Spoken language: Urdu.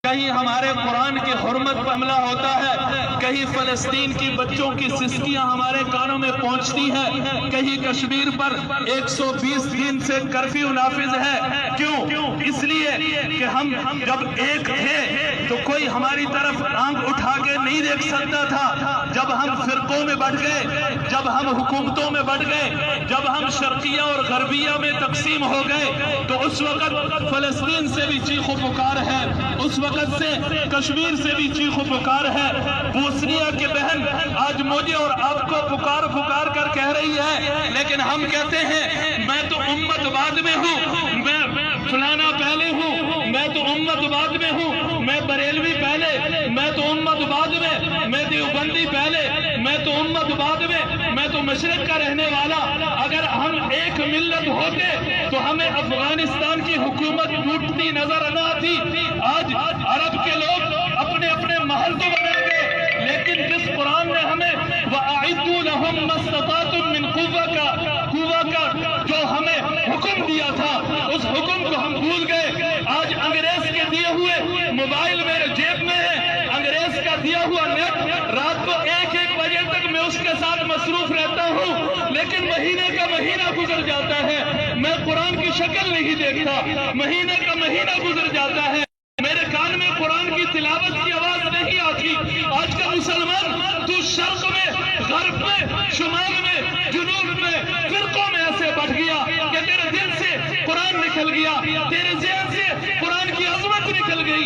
کہیں ہمارے قرآن کی حرمت پر حملہ ہوتا ہے، کہیں فلسطین کی بچوں کی سسکیاں ہمارے کانوں میں پہنچتی ہیں، کہیں کشمیر پر 120 دن سے کرفیو نافذ ہے۔ کیوں؟ اس لیے کہ ہم جب ایک تھے تو کوئی ہماری طرف آنکھ اٹھا کے نہیں دیکھ سکتا تھا۔ جب ہم فرقوں میں بٹ گئے، جب ہم حکومتوں میں بٹ گئے، جب ہم شرقیہ اور غربیہ میں تقسیم ہو گئے، تو اس وقت فلسطین سے بھی چیخ و پکار ہے، اس وقت سے کشمیر سے بھی چیخ و پکار ہے۔ بوسنیا کے بہن آج مجھے اور آپ کو پکار کر کہہ رہی ہے، لیکن ہم کہتے ہیں میں تو امت بعد میں ہوں، میں فلانا پہلے ہوں، میں تو امت بعد میں ہوں، میں بریلوی پہلے، میں تو امت بعد میں دیوبندی پہلے، میں تو امت بعد میں تو مشرق کا رہنے والا۔ اگر ہم ایک ملت ہوتے تو ہمیں افغانستان کی حکومت ٹوٹتی نظر نہ آتی۔ آج عرب کے لوگ اپنے اپنے محل تو بنا گئے، لیکن جس قرآن نے ہمیں وَأَعِدُّوا لَهُم مَّا اسْتَطَعْتُم مِّن قُوَّةٍ کا جو ہمیں حکم دیا تھا، اس حکم کو ہم بھول گئے۔ آج انگریز کے دیے ہوئے موبائل میرے جیب میں ہے، انگریز کا دیا ہوا نیٹ، رات کو 1 بجے تک میں اس کے ساتھ مصروف رہتا ہوں، لیکن مہینے کا مہینہ گزر جاتا ہے، میں قرآن کی شکل نہیں دیکھتا، مہینے کا مہینہ گزر جاتا ہے، میرے کان میں قرآن کی تلاوت کی آواز نہیں آتی۔ آج کا مسلمان تو شرق میں، غرب میں، شمال میں، جنوب میں، فرقوں میں ایسے بٹ گیا کہ تیرے دل سے قرآن نکل گیا، تیرے ذہن سے قرآن کی عظمت نکل گئی۔